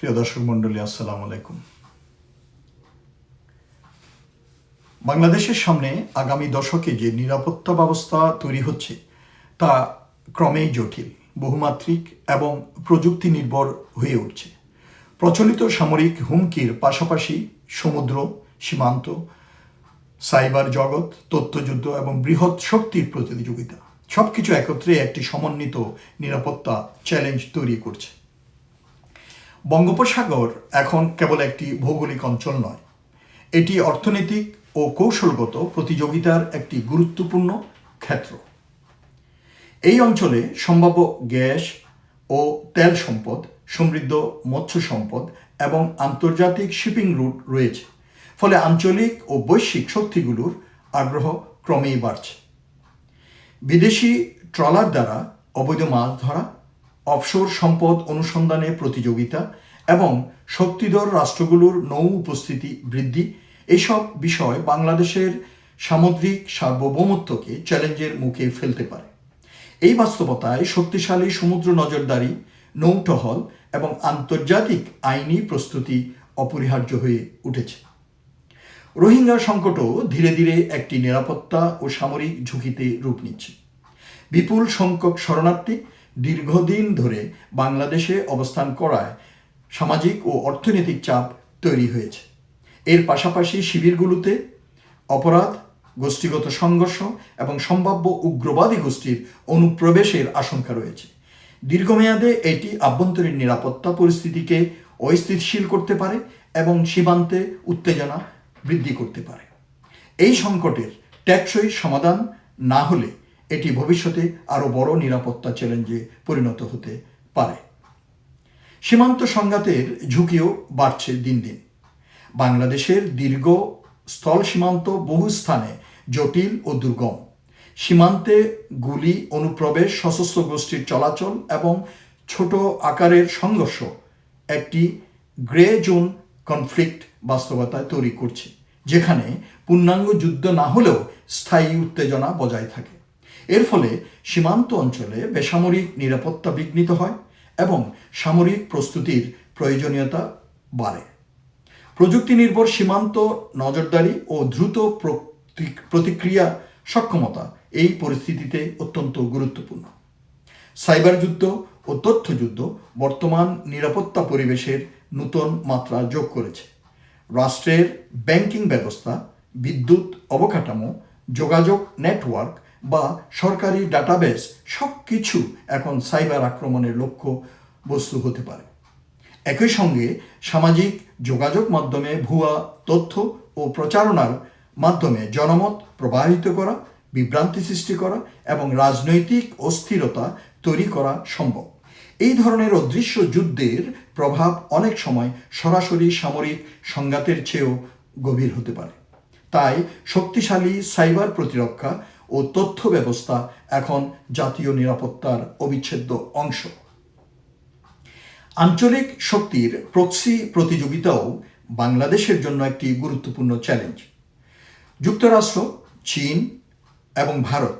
প্রিয় দর্শক মণ্ডলী, আসসালামু আলাইকুম। বাংলাদেশের সামনে আগামী দশকে যে নিরাপত্তা ব্যবস্থা তৈরি হচ্ছে তা ক্রমেই জটিল, বহুমাত্রিক এবং প্রযুক্তি নির্ভর হয়ে উঠছে। প্রচলিত সামরিক হুমকির পাশাপাশি সমুদ্র, সীমান্ত, সাইবার জগৎ, তথ্যযুদ্ধ এবং বৃহৎ শক্তির প্রতিযোগিতা সবকিছু একত্রে একটি সমন্বিত নিরাপত্তা চ্যালেঞ্জ তৈরি করছে। বঙ্গোপসাগর এখন কেবল একটি ভৌগোলিক অঞ্চল নয়, এটি অর্থনৈতিক ও কৌশলগত প্রতিযোগিতার একটি গুরুত্বপূর্ণ ক্ষেত্র। এই অঞ্চলে সম্ভাব্য গ্যাস ও তেল সম্পদ, সমৃদ্ধ মৎস্য সম্পদ এবং আন্তর্জাতিক শিপিং রুট রয়েছে, ফলে আঞ্চলিক ও বৈশ্বিক শক্তিগুলোর আগ্রহ ক্রমেই বাড়ছে। বিদেশি ট্রলার দ্বারা অবৈধ মাছ ধরা, অফশোর সম্পদ অনুসন্ধানে প্রতিযোগিতা এবং শক্তিধর রাষ্ট্রগুলোর নৌ উপস্থিতি বৃদ্ধি, এইসব বিষয় বাংলাদেশের সামুদ্রিক সার্বভৌমত্বকে চ্যালেঞ্জের মুখে ফেলতে পারে। এই বাস্তবতায় শক্তিশালী সমুদ্র নজরদারি, নৌটহল এবং আন্তর্জাতিক আইনি প্রস্তুতি অপরিহার্য হয়ে উঠেছে। রোহিঙ্গা সংকটও ধীরে ধীরে একটি নিরাপত্তা ও সামরিক ঝুঁকিতে রূপ নিচ্ছে। বিপুল সংখ্যক শরণার্থী দীর্ঘদিন ধরে বাংলাদেশে অবস্থান করায় সামাজিক ও অর্থনৈতিক চাপ তৈরি হয়েছে। এর পাশাপাশি শিবিরগুলোতে অপরাধ, গোষ্ঠীগত সংঘর্ষ এবং সম্ভাব্য উগ্রবাদী গোষ্ঠীর অনুপ্রবেশের আশঙ্কা রয়েছে। দীর্ঘমেয়াদে এটি আভ্যন্তরীণ নিরাপত্তা পরিস্থিতিকে অস্থিতিশীল করতে পারে এবং সীমান্তে উত্তেজনা বৃদ্ধি করতে পারে। এই সংকটের টেকসই সমাধান না হলে এটি ভবিষ্যতে আরও বড় নিরাপত্তা চ্যালেঞ্জে পরিণত হতে পারে। সীমান্ত সংঘাতের ঝুঁকিও বাড়ছে দিন দিন। বাংলাদেশের দীর্ঘ স্থল সীমান্ত বহু স্থানে জটিল ও দুর্গম। সীমান্তে গুলি, অনুপ্রবেশ, সশস্ত্র গোষ্ঠীর চলাচল এবং ছোট আকারের সংঘর্ষ একটি গ্রে জোন কনফ্লিক্ট বাস্তবতা তৈরি করছে, যেখানে পূর্ণাঙ্গ যুদ্ধ না হলেও স্থায়ী উত্তেজনা বজায় থাকে। এর ফলে সীমান্ত অঞ্চলে বেসামরিক নিরাপত্তা বিঘ্নিত হয় এবং সামরিক প্রস্তুতির প্রয়োজনীয়তা বাড়ে। প্রযুক্তি নির্ভর সীমান্ত নজরদারি ও দ্রুত প্রতিক্রিয়া সক্ষমতা এই পরিস্থিতিতে অত্যন্ত গুরুত্বপূর্ণ। সাইবার যুদ্ধ ও তথ্যযুদ্ধ বর্তমান নিরাপত্তা পরিবেশের নতুন মাত্রা যোগ করেছে। রাষ্ট্রের ব্যাংকিং ব্যবস্থা, বিদ্যুৎ অবকাঠামো, যোগাযোগ নেটওয়ার্ক বা সরকারি ডাটাবেস সব কিছু এখন সাইবার আক্রমণের লক্ষ্য বস্তু হতে পারে। একই সঙ্গে সামাজিক যোগাযোগ মাধ্যমে ভুয়া তথ্য ও প্রচারণার মাধ্যমে জনমত প্রভাবিত করা, বিভ্রান্তি সৃষ্টি করা এবং রাজনৈতিক অস্থিরতা তৈরি করা সম্ভব। এই ধরনের অদৃশ্য যুদ্ধের প্রভাব অনেক সময় সরাসরি সামরিক সংঘাতের চেয়েও গভীর হতে পারে। তাই শক্তিশালী সাইবার প্রতিরক্ষা ও তথ্য ব্যবস্থা এখন জাতীয় নিরাপত্তার অবিচ্ছেদ্য অংশ। আঞ্চলিক শক্তির প্রক্সি প্রতিযোগিতাও বাংলাদেশের জন্য একটি গুরুত্বপূর্ণ চ্যালেঞ্জ। যুক্তরাষ্ট্র, চীন এবং ভারত,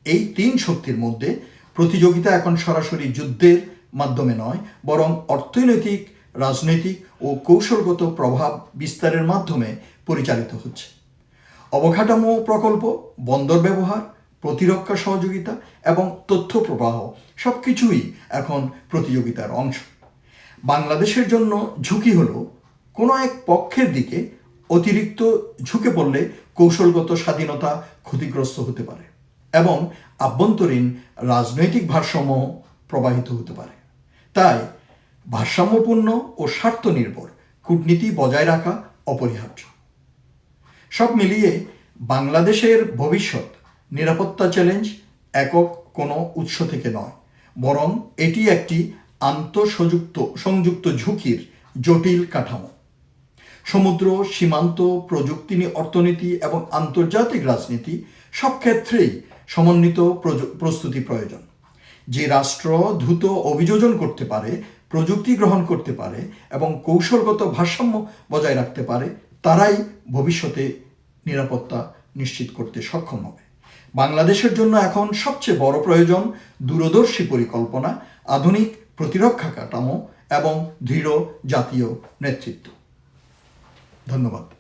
এই তিন শক্তির মধ্যে প্রতিযোগিতা এখন সরাসরি যুদ্ধের মাধ্যমে নয়, বরং অর্থনৈতিক, রাজনৈতিক ও কৌশলগত প্রভাব বিস্তারের মাধ্যমে পরিচালিত হচ্ছে। অবকাঠামো প্রকল্প, বন্দর ব্যবহার, প্রতিরক্ষা সহযোগিতা এবং তথ্য প্রবাহ সবকিছুই এখন প্রতিযোগিতার অংশ। বাংলাদেশের জন্য ঝুঁকি হলো কোনো এক পক্ষের দিকে অতিরিক্ত ঝুঁকে পড়লে কৌশলগত স্বাধীনতা ক্ষতিগ্রস্ত হতে পারে এবং আভ্যন্তরীণ রাজনৈতিক ভারসাম্য প্রবাহিত হতে পারে। তাই ভারসাম্যপূর্ণ ও স্বার্থ নির্ভর কূটনীতি বজায় রাখা অপরিহার্য। সব মিলিয়ে বাংলাদেশের ভবিষ্যৎ নিরাপত্তা চ্যালেঞ্জ একক কোনো উৎস থেকে নয়, বরং এটি একটি সংযুক্ত ঝুঁকির জটিল কাঠামো। সমুদ্র, সীমান্ত, প্রযুক্তি, অর্থনীতি এবং আন্তর্জাতিক রাজনীতি সব ক্ষেত্রেই সমন্বিত প্রস্তুতি প্রয়োজন। যে রাষ্ট্র দ্রুত অভিযোজন করতে পারে, প্রযুক্তি গ্রহণ করতে পারে এবং কৌশলগত ভারসাম্য বজায় রাখতে পারে, তারাই ভবিষ্যতে নিরাপত্তা নিশ্চিত করতে সক্ষম হবে। বাংলাদেশের জন্য এখন সবচেয়ে বড় প্রয়োজন দূরদর্শী পরিকল্পনা, আধুনিক প্রতিরক্ষা কাঠামো এবং দৃঢ় জাতীয় নেতৃত্ব। ধন্যবাদ।